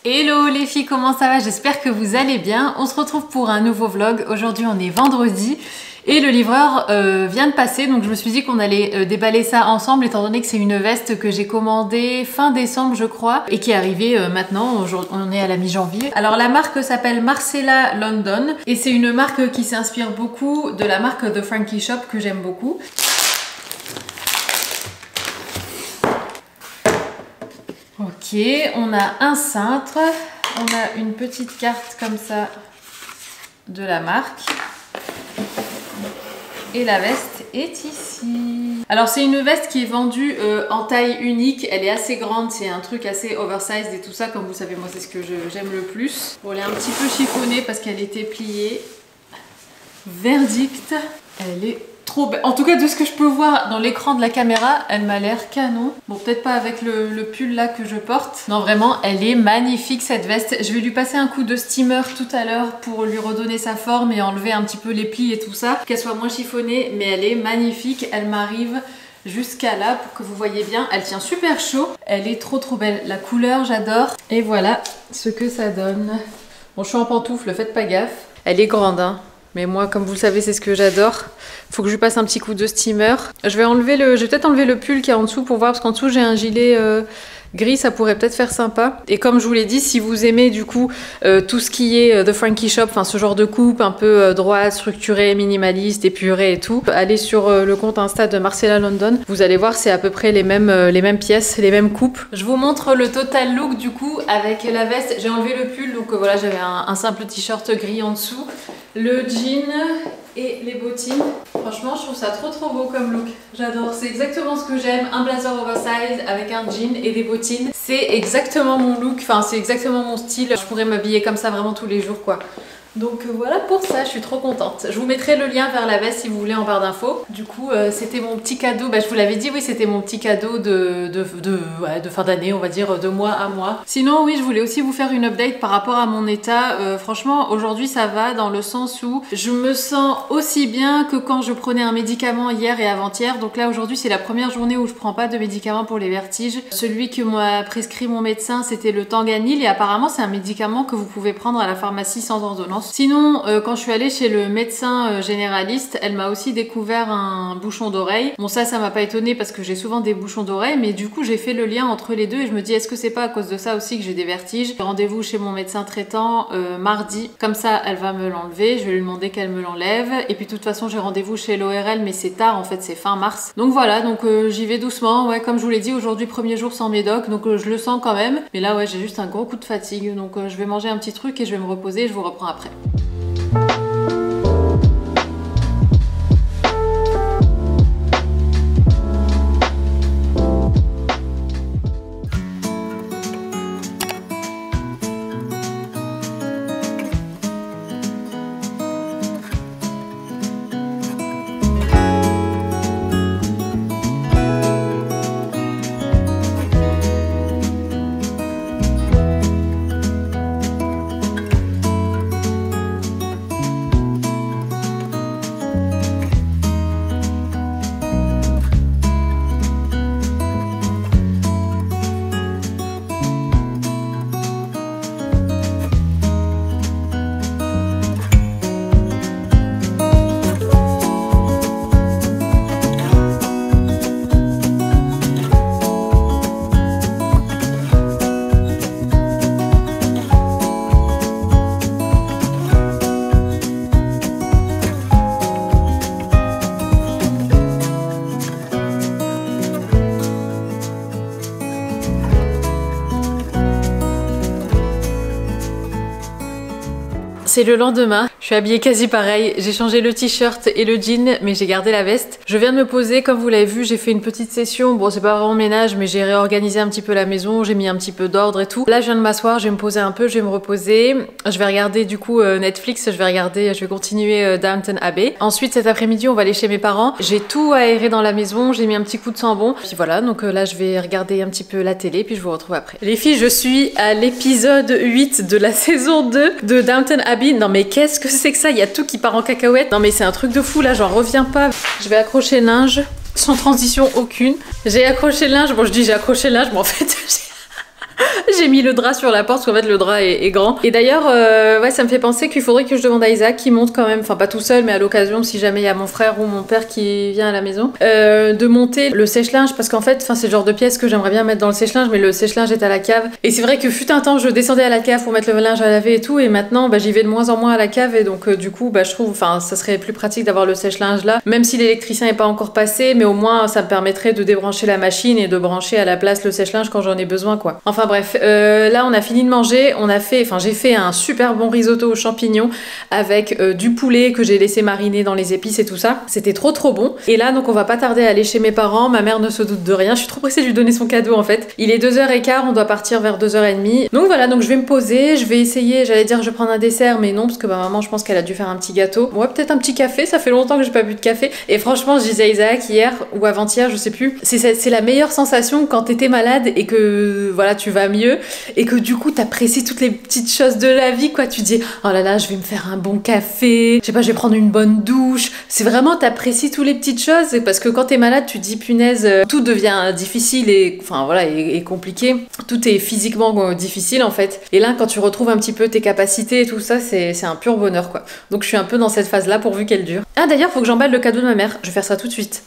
Hello les filles, comment ça va? J'espère que vous allez bien. On se retrouve pour un nouveau vlog. Aujourd'hui on est vendredi et le livreur vient de passer, donc je me suis dit qu'on allait déballer ça ensemble étant donné que c'est une veste que j'ai commandée fin décembre je crois et qui est arrivée maintenant, on est à la mi-janvier. Alors la marque s'appelle Marcella London et c'est une marque qui s'inspire beaucoup de la marque The Frankie Shop que j'aime beaucoup. Ok, on a un cintre, on a une petite carte comme ça de la marque et la veste est ici. Alors c'est une veste qui est vendue en taille unique, elle est assez grande, c'est un truc assez oversized et tout ça, comme vous savez moi c'est ce que j'aime le plus. Bon, elle est un petit peu chiffonnée parce qu'elle était pliée. Verdict, elle est trop belle. En tout cas de ce que je peux voir dans l'écran de la caméra, elle m'a l'air canon. Bon, peut-être pas avec le pull là que je porte. Non vraiment, elle est magnifique cette veste. Je vais lui passer un coup de steamer tout à l'heure pour lui redonner sa forme et enlever un petit peu les plis et tout ça, qu'elle soit moins chiffonnée, mais elle est magnifique. Elle m'arrive jusqu'à là pour que vous voyez bien. Elle tient super chaud. Elle est trop belle. La couleur, j'adore. Et voilà ce que ça donne. Bon, je suis en pantoufle, faites pas gaffe. Elle est grande, hein. Mais moi, comme vous le savez, c'est ce que j'adore. Faut que je lui passe un petit coup de steamer. Je vais peut-être enlever le pull qui est en dessous pour voir, parce qu'en dessous j'ai un gilet gris, ça pourrait peut-être faire sympa. Et comme je vous l'ai dit, si vous aimez du coup tout ce qui est The Frankie Shop, enfin ce genre de coupe un peu droite, structurée, minimaliste, épurée et tout, allez sur le compte Insta de Marcella London. Vous allez voir, c'est à peu près les mêmes pièces, les mêmes coupes. Je vous montre le total look du coup avec la veste. J'ai enlevé le pull, donc voilà, j'avais un simple t-shirt gris en dessous. Le jean et les bottines. Franchement, je trouve ça trop beau comme look. J'adore, c'est exactement ce que j'aime. Un blazer oversize avec un jean et des bottines. C'est exactement mon look, enfin c'est exactement mon style. Je pourrais m'habiller comme ça vraiment tous les jours quoi. Donc voilà pour ça, je suis trop contente. Je vous mettrai le lien vers la veste si vous voulez en barre d'infos. Du coup, c'était mon petit cadeau. Bah, je vous l'avais dit, oui, c'était mon petit cadeau de fin d'année, on va dire, de mois à mois. Sinon, oui, je voulais aussi vous faire une update par rapport à mon état. Franchement, aujourd'hui, ça va dans le sens où je me sens aussi bien que quand je prenais un médicament hier et avant-hier. Donc là, aujourd'hui, c'est la première journée où je prends pas de médicament pour les vertiges. Celui que m'a prescrit mon médecin, c'était le Tanganil et apparemment, c'est un médicament que vous pouvez prendre à la pharmacie sans ordonnance. Sinon, quand je suis allée chez le médecin généraliste, elle m'a aussi découvert un bouchon d'oreille. Bon, ça m'a pas étonnée parce que j'ai souvent des bouchons d'oreille, mais du coup, j'ai fait le lien entre les deux et je me dis, est-ce que c'est pas à cause de ça aussi que j'ai des vertiges? Rendez-vous chez mon médecin traitant mardi. Comme ça, elle va me l'enlever. Je vais lui demander qu'elle me l'enlève. Et puis, de toute façon, j'ai rendez-vous chez l'ORL, mais c'est tard, en fait, c'est fin mars. Donc voilà, donc j'y vais doucement. Ouais, comme je vous l'ai dit, aujourd'hui, premier jour sans médoc, donc je le sens quand même. Mais là, ouais, j'ai juste un gros coup de fatigue. Donc je vais manger un petit truc et je vais me reposer et je vous reprends après. C'est le lendemain, je suis habillée quasi pareil, j'ai changé le t-shirt et le jean mais j'ai gardé la veste. Je viens de me poser, comme vous l'avez vu, j'ai fait une petite session, bon c'est pas vraiment ménage mais j'ai réorganisé un petit peu la maison, j'ai mis un petit peu d'ordre et tout. Là je viens de m'asseoir, je vais me poser un peu, je vais me reposer, je vais regarder du coup Netflix, je vais continuer Downton Abbey. Ensuite cet après-midi on va aller chez mes parents, j'ai tout aéré dans la maison, j'ai mis un petit coup de sambon, puis voilà donc là je vais regarder un petit peu la télé puis je vous retrouve après. Les filles, je suis à l'épisode 8 de la saison 2 de Downton Abbey. Non mais qu'est-ce que c'est que ça? Il y a tout qui part en cacahuète. Non mais c'est un truc de fou là, j'en reviens pas. Je vais accrocher le linge sans transition aucune. J'ai accroché le linge, bon je dis j'ai accroché le linge mais en fait J'ai mis le drap sur la porte parce qu'en fait le drap est grand. Et d'ailleurs, ouais, ça me fait penser qu'il faudrait que je demande à Isaac qui monte quand même, enfin pas tout seul, mais à l'occasion, si jamais il y a mon frère ou mon père qui vient à la maison, de monter le sèche-linge parce qu'en fait, c'est le genre de pièce que j'aimerais bien mettre dans le sèche-linge, mais le sèche-linge est à la cave. Et c'est vrai que fut un temps, je descendais à la cave pour mettre le linge à laver et tout, et maintenant, j'y vais de moins en moins à la cave, et donc du coup, je trouve, ça serait plus pratique d'avoir le sèche-linge là, même si l'électricien n'est pas encore passé, mais au moins ça me permettrait de débrancher la machine et de brancher à la place le sèche-linge quand j'en ai besoin, quoi. Enfin bref, là on a fini de manger, j'ai fait un super bon risotto aux champignons avec du poulet que j'ai laissé mariner dans les épices et tout ça. C'était trop bon. Et là donc on va pas tarder à aller chez mes parents, ma mère ne se doute de rien, je suis trop pressée de lui donner son cadeau en fait. Il est 2h15, on doit partir vers 2h30. Donc voilà, donc je vais me poser, je vais essayer, j'allais dire je vais prendre un dessert, mais non, parce que maman je pense qu'elle a dû faire un petit gâteau. Ouais, peut-être un petit café, ça fait longtemps que j'ai pas bu de café. Et franchement, je disais à Isaac hier ou avant-hier, je sais plus, c'est la meilleure sensation quand t'étais malade et que voilà, tu vas mieux et que du coup t'apprécies toutes les petites choses de la vie, quoi. Tu dis oh là là, je vais me faire un bon café, je sais pas, je vais prendre une bonne douche. C'est vraiment, t'apprécies toutes les petites choses, parce que quand t'es malade, tu te dis punaise, tout devient difficile et enfin voilà, et compliqué. Tout est physiquement difficile en fait. Et là, quand tu retrouves un petit peu tes capacités et tout ça, c'est un pur bonheur, quoi. Donc je suis un peu dans cette phase-là pourvu qu'elle dure. Ah d'ailleurs, faut que j'emballe le cadeau de ma mère. Je vais faire ça tout de suite.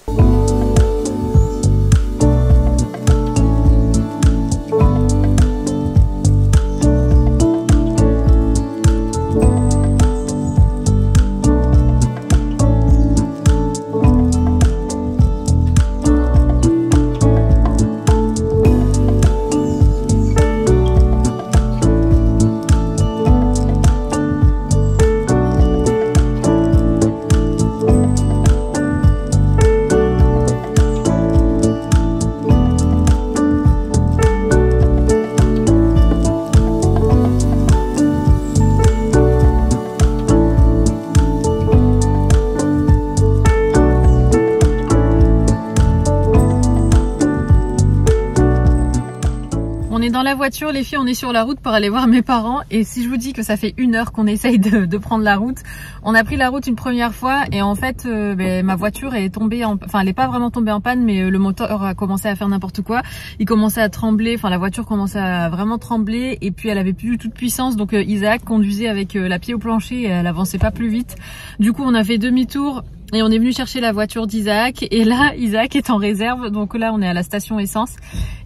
Dans la voiture, les filles, on est sur la route pour aller voir mes parents, et si je vous dis que ça fait 1 heure qu'on essaye de prendre la route, on a pris la route une première fois et en fait ma voiture est tombée enfin elle est pas vraiment tombée en panne, mais le moteur a commencé à faire n'importe quoi, il commençait à trembler, enfin la voiture commençait à vraiment trembler et puis elle avait plus du tout de puissance, donc Isaac conduisait avec la pied au plancher et elle avançait pas plus vite. Du coup on a fait demi-tour et on est venu chercher la voiture d'Isaac, et là Isaac est en réserve, donc là on est à la station essence,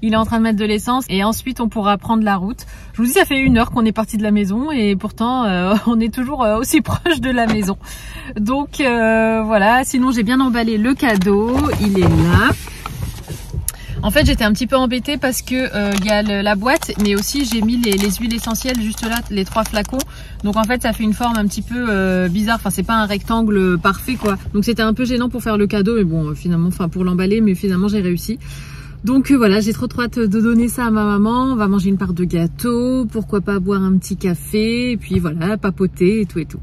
il est en train de mettre de l'essence et ensuite on pourra prendre la route. Je vous dis, ça fait 1 heure qu'on est parti de la maison et pourtant on est toujours aussi proche de la maison. Donc voilà, sinon j'ai bien emballé le cadeau, il est là. En fait j'étais un petit peu embêtée parce que il y a la boîte, mais aussi j'ai mis les huiles essentielles juste là, les 3 flacons. Donc en fait ça fait une forme un petit peu bizarre, enfin c'est pas un rectangle parfait, quoi. Donc c'était un peu gênant pour faire le cadeau, mais bon finalement, enfin pour l'emballer, mais finalement j'ai réussi. Donc voilà, j'ai trop hâte de donner ça à ma maman. On va manger une part de gâteau, pourquoi pas boire un petit café, et puis voilà, papoter et tout et tout.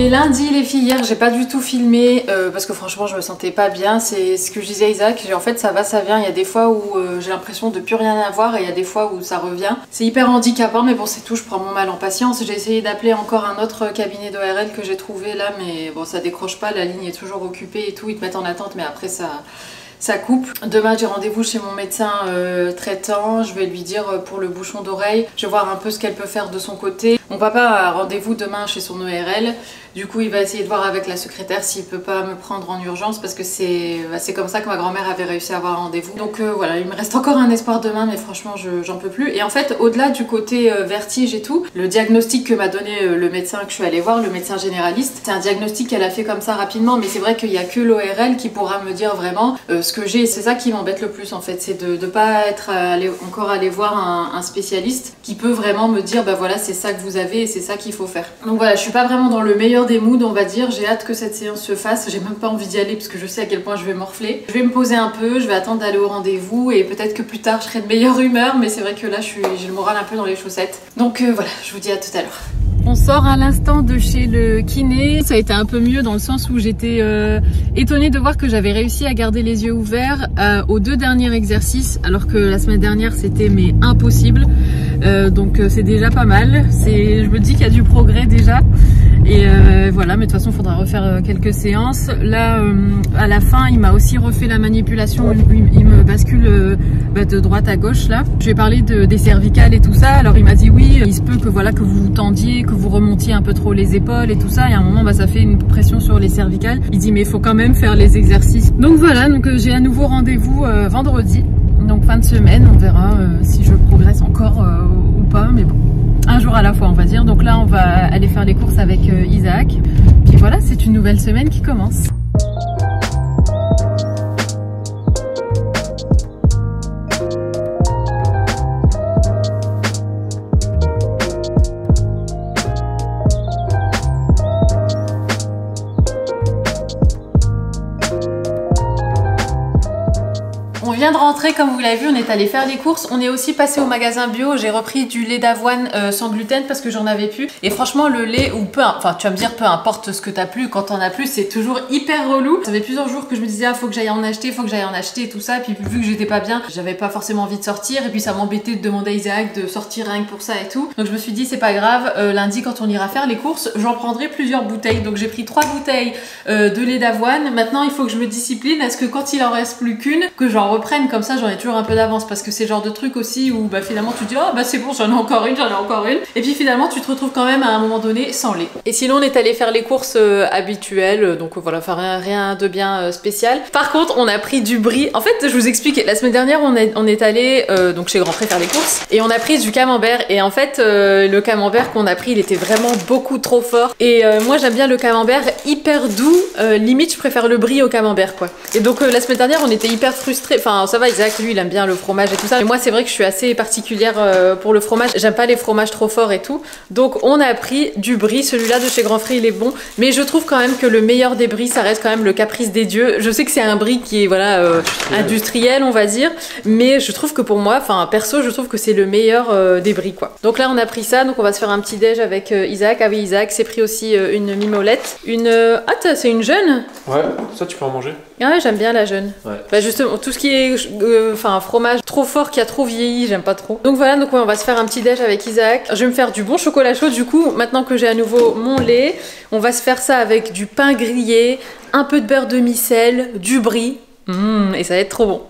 Lundi les filles, hier j'ai pas du tout filmé parce que franchement je me sentais pas bien, c'est ce que je disais à Isaac, en fait ça va ça vient, il y a des fois où j'ai l'impression de plus rien avoir et il y a des fois où ça revient. C'est hyper handicapant, mais bon c'est tout, je prends mon mal en patience. J'ai essayé d'appeler encore un autre cabinet d'ORL que j'ai trouvé là, mais bon ça décroche pas, la ligne est toujours occupée et tout, ils te mettent en attente mais après ça coupe. Demain j'ai rendez-vous chez mon médecin traitant, je vais lui dire pour le bouchon d'oreille, je vais voir un peu ce qu'elle peut faire de son côté. Mon papa a rendez-vous demain chez son ORL, du coup il va essayer de voir avec la secrétaire s'il peut pas me prendre en urgence, parce que c'est comme ça que ma grand-mère avait réussi à avoir un rendez-vous. Donc voilà, il me reste encore un espoir demain, mais franchement j'en peux plus. Et en fait au-delà du côté vertige et tout, le diagnostic que m'a donné le médecin que je suis allée voir, le médecin généraliste, c'est un diagnostic qu'elle a fait comme ça rapidement, mais c'est vrai qu'il y a que l'ORL qui pourra me dire vraiment ce que j'ai. C'est ça qui m'embête le plus en fait, c'est de pas être encore allé voir un spécialiste qui peut vraiment me dire bah voilà c'est ça que vous vous avez et c'est ça qu'il faut faire. Donc voilà, je suis pas vraiment dans le meilleur des moods, on va dire. J'ai hâte que cette séance se fasse. J'ai même pas envie d'y aller parce que je sais à quel point je vais morfler. Je vais me poser un peu, je vais attendre d'aller au rendez-vous et peut-être que plus tard je serai de meilleure humeur, mais c'est vrai que là j'ai le moral un peu dans les chaussettes. Donc voilà, je vous dis à tout à l'heure. On sort à l'instant de chez le kiné. Ça a été un peu mieux dans le sens où j'étais étonnée de voir que j'avais réussi à garder les yeux ouverts aux 2 derniers exercices, alors que la semaine dernière c'était mais impossible. Donc c'est déjà pas mal. Je me dis qu'il y a du progrès déjà. Et voilà, mais de toute façon il faudra refaire quelques séances. Là à la fin il m'a aussi refait la manipulation, il me bascule de droite à gauche là. Je lui ai parlé des cervicales et tout ça, alors il m'a dit oui, il se peut que voilà que vous tendiez, que vous remontiez un peu trop les épaules et tout ça, et à un moment ça fait une pression sur les cervicales. Il dit mais il faut quand même faire les exercices. Donc voilà, donc j'ai à nouveau rendez-vous vendredi, donc fin de semaine, on verra si je progresse encore ou pas, mais bon. Un jour à la fois on va dire. Donc là on va aller faire les courses avec Isaac. Puis voilà, c'est une nouvelle semaine qui commence. On vient de rentrer, comme vous l'avez vu, on est allé faire les courses. On est aussi passé au magasin bio. J'ai repris du lait d'avoine sans gluten parce que j'en avais plus. Et franchement, le lait, ou enfin, tu vas me dire, peu importe ce que t'as plus, quand t'en as plus, c'est toujours hyper relou. Ça fait plusieurs jours que je me disais, ah, faut que j'aille en acheter, faut que j'aille en acheter et tout ça. Et puis, vu que j'étais pas bien, j'avais pas forcément envie de sortir. Et puis, ça m'embêtait de demander à Isaac de sortir rien que pour ça et tout. Donc, je me suis dit, c'est pas grave. Lundi, quand on ira faire les courses, j'en prendrai plusieurs bouteilles. Donc, j'ai pris 3 bouteilles de lait d'avoine. Maintenant, il faut que je me discipline. Est-ce que quand il en reste plus qu'une, que j'en reprenne comme ça, j'en ai toujours un peu d'avance parce que c'est le genre de truc aussi où finalement tu te dis oh c'est bon, j'en ai encore une, et puis finalement tu te retrouves quand même à un moment donné sans lait. Et sinon on est allé faire les courses habituelles, donc voilà, enfin rien de bien spécial. Par contre on a pris du brie. En fait je vous explique, la semaine dernière on est allé donc chez Grand Pré faire les courses et on a pris du camembert, et en fait le camembert qu'on a pris il était vraiment beaucoup trop fort, et moi j'aime bien le camembert hyper doux, limite je préfère le brie au camembert quoi. Et donc la semaine dernière on était hyper frustrés, enfin ça va, Isaac lui il aime bien le fromage et tout ça, mais moi c'est vrai que je suis assez particulière pour le fromage, j'aime pas les fromages trop forts et tout, donc on a pris du brie. Celui-là de chez Grand Pré il est bon, mais je trouve quand même que le meilleur des bries ça reste quand même le Caprice des Dieux. Je sais que c'est un brie qui est voilà industriel on va dire, mais je trouve que pour moi, enfin perso je trouve que c'est le meilleur des bries quoi. Donc là on a pris ça, donc on va se faire un petit déj avec Isaac. Ah oui, Isaac s'est pris aussi une mimolette, ah c'est une jeune. Ouais, ça tu peux en manger. Ah ouais, j'aime bien la jeune. Ouais. Bah justement, tout ce qui est fromage trop fort qui a trop vieilli, j'aime pas trop. Donc voilà, donc ouais, on va se faire un petit déj avec Isaac. Je vais me faire du bon chocolat chaud du coup, maintenant que j'ai à nouveau mon lait. On va se faire ça avec du pain grillé, un peu de beurre demi-sel, du brie. Et ça va être trop bon.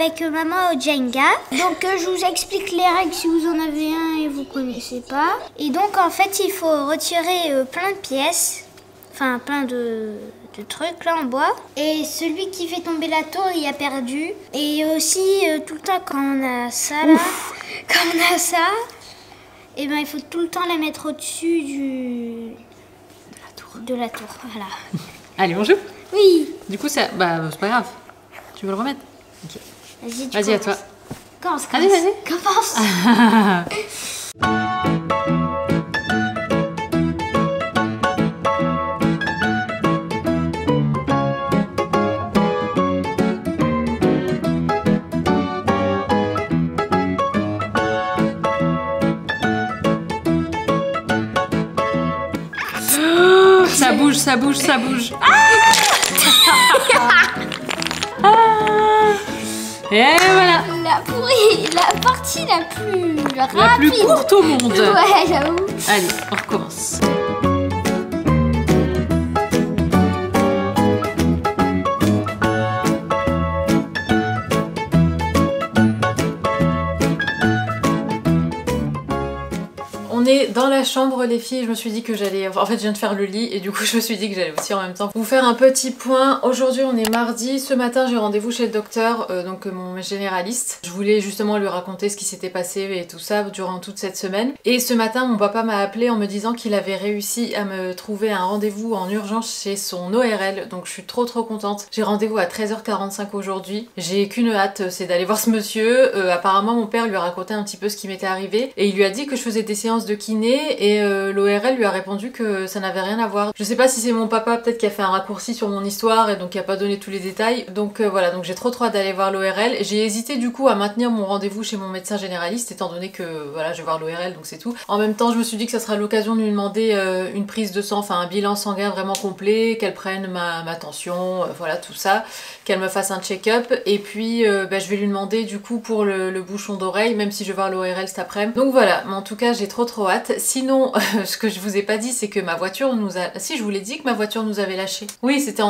avec maman au Jenga. Donc je vous explique les règles si vous en avez un et vous connaissez pas. Et donc en fait il faut retirer plein de pièces, enfin plein de trucs là en bois. Et celui qui fait tomber la tour il a perdu. Et aussi tout le temps quand on a ça là, quand on a ça, et ben il faut tout le temps la mettre au-dessus de la tour. Voilà. Allez, on joue? Oui. Du coup, ça, bah, c'est pas grave. Tu veux le remettre? Ok. Vas-y, à toi. Commence. Allez, vas-y. Commence. ça bouge, ça bouge. Et voilà. La partie la plus rapide. La plus courte au monde. Ouais, j'avoue. Allez, on recommence. On est dans la chambre les filles, je me suis dit que j'allais... En fait je viens de faire le lit et du coup je me suis dit que j'allais aussi en même temps vous faire un petit point. Aujourd'hui on est mardi, ce matin j'ai rendez-vous chez le docteur, donc mon généraliste. Je voulais justement lui raconter ce qui s'était passé et tout ça durant toute cette semaine. Et ce matin mon papa m'a appelé en me disant qu'il avait réussi à me trouver un rendez-vous en urgence chez son ORL, donc je suis trop contente. J'ai rendez-vous à 13h45 aujourd'hui, j'ai qu'une hâte, c'est d'aller voir ce monsieur. Apparemment mon père lui a raconté un petit peu ce qui m'était arrivé et il lui a dit que je faisais des séances de kiné et l'ORL lui a répondu que ça n'avait rien à voir. Je sais pas si c'est mon papa peut-être qui a fait un raccourci sur mon histoire et donc qui a pas donné tous les détails. Donc voilà, donc j'ai trop hâte d'aller voir l'ORL. J'ai hésité du coup à maintenir mon rendez-vous chez mon médecin généraliste étant donné que voilà je vais voir l'ORL donc c'est tout. En même temps je me suis dit que ça sera l'occasion de lui demander une prise de sang, enfin un bilan sanguin vraiment complet, qu'elle prenne ma tension, voilà tout ça, qu'elle me fasse un check-up et puis je vais lui demander du coup pour le bouchon d'oreille même si je vais voir l'ORL cet après-midi. Donc voilà, mais en tout cas j'ai trop hâte. Sinon, ce que je vous ai pas dit, c'est que ma voiture nous a... Si, je vous l'ai dit que ma voiture nous avait lâché. Oui, c'était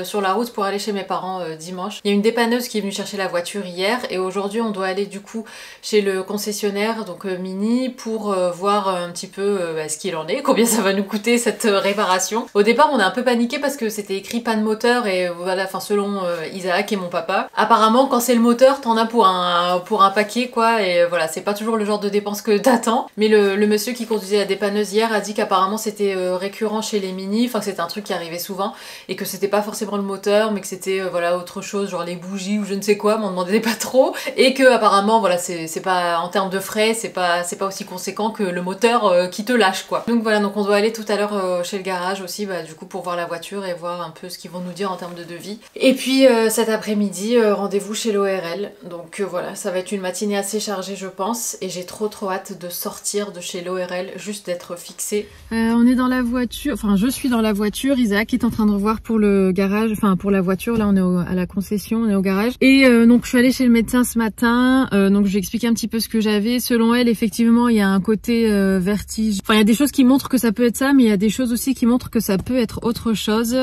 sur la route pour aller chez mes parents dimanche. Il y a une dépanneuse qui est venue chercher la voiture hier et aujourd'hui on doit aller du coup chez le concessionnaire, donc Mini, pour voir un petit peu ce qu'il en est, combien ça va nous coûter cette réparation. Au départ, on a un peu paniqué parce que c'était écrit panne moteur et voilà, enfin selon Isaac et mon papa. Apparemment, quand c'est le moteur, t'en as pour un paquet quoi et voilà, c'est pas toujours le genre de dépense que t'attends. Mais le monsieur qui conduisait la dépanneuse hier a dit qu'apparemment c'était récurrent chez les Mini, enfin que c'était un truc qui arrivait souvent et que c'était pas forcément le moteur mais que c'était voilà autre chose, genre les bougies ou je ne sais quoi, m'en demandait pas trop et que apparemment voilà c'est pas en termes de frais, c'est pas aussi conséquent que le moteur qui te lâche quoi. Donc voilà, donc on doit aller tout à l'heure chez le garage aussi du coup pour voir la voiture et voir un peu ce qu'ils vont nous dire en termes de devis. Et puis cet après-midi rendez-vous chez l'ORL, donc voilà, ça va être une matinée assez chargée je pense et j'ai trop hâte de sortir de chez l'ORL, juste d'être fixée. On est dans la voiture, enfin je suis dans la voiture, Isaac est en train de revoir pour le garage, enfin pour la voiture, là on est à la concession, on est au garage. Et donc je suis allée chez le médecin ce matin, donc je lui ai expliqué un petit peu ce que j'avais. Selon elle, effectivement, il y a un côté vertige. Enfin il y a des choses qui montrent que ça peut être ça, mais il y a des choses aussi qui montrent que ça peut être autre chose,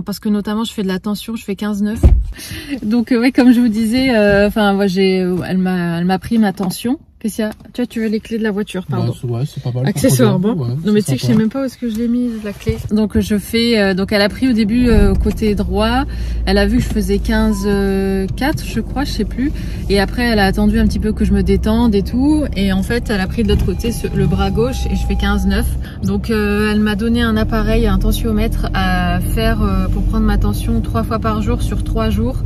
parce que notamment je fais de la tension, je fais 15,9. Donc ouais, comme je vous disais, enfin moi elle m'a pris ma tension. Qu'est-ce qu'il y a? Tu veux les clés de la voiture, pardon. Ouais, c'est pas mal. Accessoire, bon. Ouais, non mais tu sais que je sais même pas où est-ce que je l'ai mis la clé. Donc je fais, donc elle a pris au début côté droit. Elle a vu que je faisais 15,4 je crois, je sais plus. Et après elle a attendu un petit peu que je me détende et tout. Et en fait elle a pris de l'autre côté le bras gauche et je fais 15,9. Donc elle m'a donné un appareil, un tensiomètre à faire pour prendre ma tension 3 fois par jour sur 3 jours.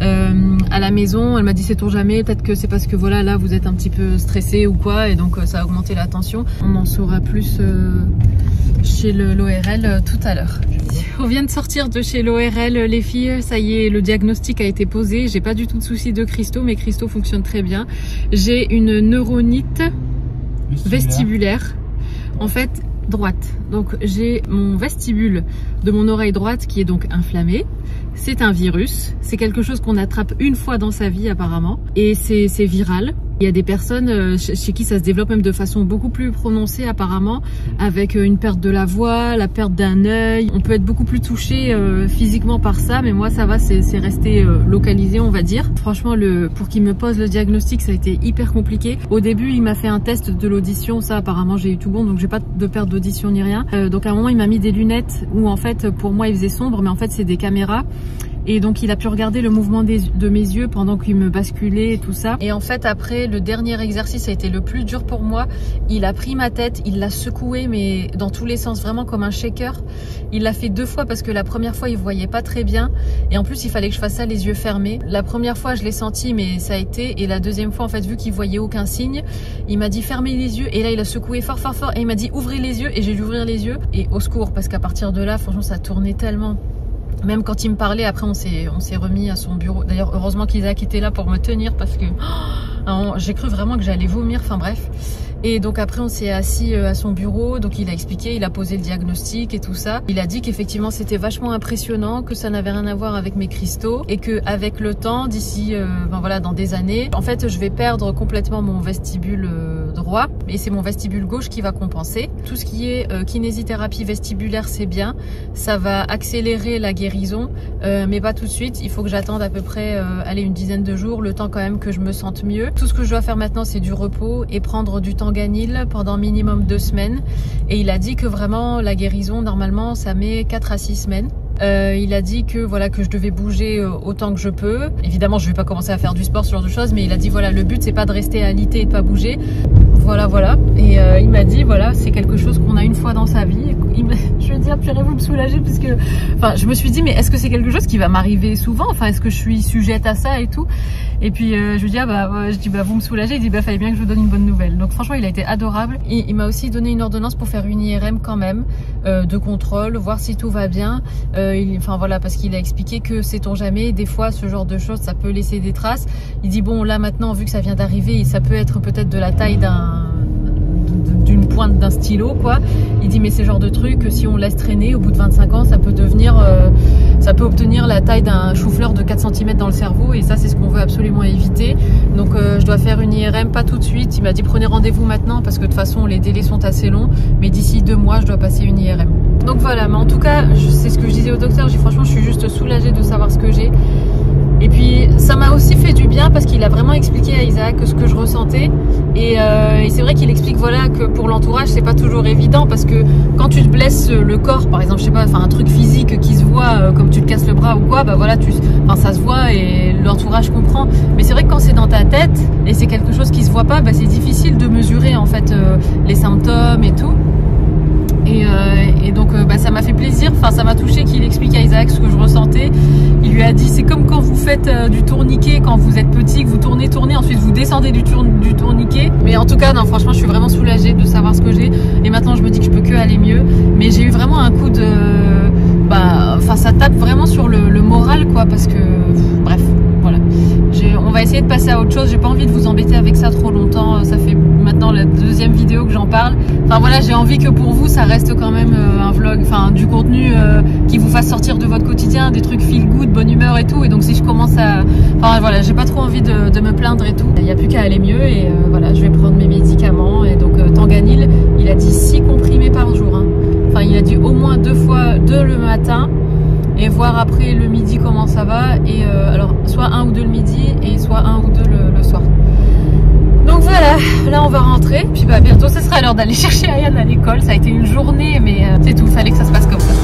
À la maison, elle m'a dit sait-on jamais, peut-être que c'est parce que voilà là vous êtes un petit peu stressé ou quoi et donc ça a augmenté la tension. On en saura plus chez l'ORL tout à l'heure. On vient de sortir de chez l'ORL les filles, ça y est, le diagnostic a été posé. J'ai pas du tout de soucis de cristaux, mes cristaux fonctionnent très bien. J'ai une neuronite vestibulaire. En fait droite, donc j'ai mon vestibule de mon oreille droite qui est donc inflammé. C'est un virus, c'est quelque chose qu'on attrape une fois dans sa vie apparemment et c'est viral. Il y a des personnes chez qui ça se développe même de façon beaucoup plus prononcée apparemment, avec une perte de la voix, la perte d'un œil. On peut être beaucoup plus touché physiquement par ça, mais moi ça va, c'est resté localisé on va dire. Franchement pour qu'il me pose le diagnostic ça a été hyper compliqué. Au début il m'a fait un test de l'audition, ça apparemment j'ai eu tout bon, donc j'ai pas de perte d'audition ni rien. Donc à un moment il m'a mis des lunettes où en fait pour moi il faisait sombre, mais en fait c'est des caméras. Et donc il a pu regarder le mouvement de mes yeux pendant qu'il me basculait et tout ça. Et en fait après le dernier exercice a été le plus dur pour moi. Il a pris ma tête, il l'a secouée mais dans tous les sens, vraiment comme un shaker. Il l'a fait 2 fois parce que la première fois il voyait pas très bien. Et en plus il fallait que je fasse ça les yeux fermés. La première fois je l'ai senti mais ça a été. Et la deuxième fois en fait vu qu'il voyait aucun signe, il m'a dit fermez les yeux. Et là il a secoué fort fort fort et il m'a dit ouvrez les yeux. Et j'ai dû ouvrir les yeux. Et au secours parce qu'à partir de là franchement ça tournait tellement. Même quand il me parlait, après on s'est remis à son bureau. D'ailleurs, heureusement qu'Isaac était là pour me tenir parce que j'ai cru vraiment que j'allais vomir. Enfin bref. Et donc après on s'est assis à son bureau, donc il a expliqué, il a posé le diagnostic et tout ça. Il a dit qu'effectivement c'était vachement impressionnant, que ça n'avait rien à voir avec mes cristaux et que avec le temps, d'ici ben voilà, dans des années, en fait je vais perdre complètement mon vestibule droit et c'est mon vestibule gauche qui va compenser. Tout ce qui est kinésithérapie vestibulaire, c'est bien, ça va accélérer la guérison, mais pas tout de suite. Il faut que j'attende à peu près allez, une dizaine de jours, le temps quand même que je me sente mieux. Tout ce que je dois faire maintenant, c'est du repos et prendre du Tanganil pendant minimum 2 semaines. Et il a dit que vraiment la guérison, normalement, ça met 4 à 6 semaines. Il a dit que voilà, que je devais bouger autant que je peux. Évidemment, je vais pas commencer à faire du sport, ce genre de choses, mais il a dit voilà, le but c'est pas de rester alité et de pas bouger. Voilà. Et il m'a dit voilà, c'est quelque chose qu'on a une fois dans sa vie. Je vais dire, purée, vous me soulagez parce que, enfin, je me suis dit mais est-ce que c'est quelque chose qui va m'arriver souvent? Enfin, est-ce que je suis sujette à ça et tout? Et puis je lui dis vous me soulagez. Il dit fallait bien que je vous donne une bonne nouvelle. Donc franchement, il a été adorable. Il m'a aussi donné une ordonnance pour faire une IRM quand même, de contrôle, voir si tout va bien. Enfin voilà, parce qu'il a expliqué que sait-on jamais, des fois ce genre de choses ça peut laisser des traces. Il dit bon là maintenant vu que ça vient d'arriver, ça peut être peut-être de la taille d'une pointe d'un stylo quoi. Il dit mais c'est le genre de truc que si on laisse traîner au bout de 25 ans ça peut devenir ça peut obtenir la taille d'un chou-fleur de 4 cm dans le cerveau et ça c'est ce qu'on veut absolument éviter. Donc je dois faire une IRM pas tout de suite. Il m'a dit prenez rendez-vous maintenant parce que de toute façon les délais sont assez longs, mais d'ici 2 mois je dois passer une IRM. Donc voilà, mais en tout cas c'est ce que je disais au docteur, franchement je suis juste soulagée de savoir ce que j'ai. Et puis ça m'a aussi fait du bien parce qu'il a vraiment expliqué à Isaac ce que je ressentais et c'est vrai qu'il explique voilà que pour l'entourage c'est pas toujours évident parce que quand tu te blesses le corps par exemple, je sais pas, enfin un truc physique qui se voit comme tu te casses le bras ou quoi, bah voilà ça se voit et l'entourage comprend, mais c'est vrai que quand c'est dans ta tête et c'est quelque chose qui se voit pas, bah c'est difficile de mesurer en fait les symptômes et tout. Et donc ça m'a fait plaisir, enfin ça m'a touché qu'il explique à Isaac ce que je ressentais. Il lui a dit c'est comme quand vous faites du tourniquet quand vous êtes petit, que vous tournez, ensuite vous descendez du tourniquet. Mais en tout cas non, franchement je suis vraiment soulagée de savoir ce que j'ai et maintenant je me dis que je peux que aller mieux. Mais j'ai eu vraiment un coup de... Enfin ça tape vraiment sur le moral quoi, parce que bref voilà. On va essayer de passer à autre chose, j'ai pas envie de vous embêter avec ça trop longtemps, ça fait maintenant la 2e vidéo que j'en parle. Enfin voilà, j'ai envie que pour vous ça reste quand même un vlog, enfin du contenu qui vous fasse sortir de votre quotidien, des trucs feel good, bonne humeur et tout. Et donc si je commence à... Enfin voilà, j'ai pas trop envie de me plaindre et tout. Il n'y a plus qu'à aller mieux et voilà, je vais prendre mes médicaments. Et donc Tanganil, il a dit 6 comprimés par jour. Hein. Enfin il a dit au moins 2 le matin. Et voir après le midi comment ça va. Et alors soit 1 ou 2 le midi et soit 1 ou 2 le soir. Donc voilà, là on va rentrer. Puis bientôt ce sera l'heure d'aller chercher Ayane à l'école. Ça a été une journée mais c'est tout, fallait que ça se passe comme ça.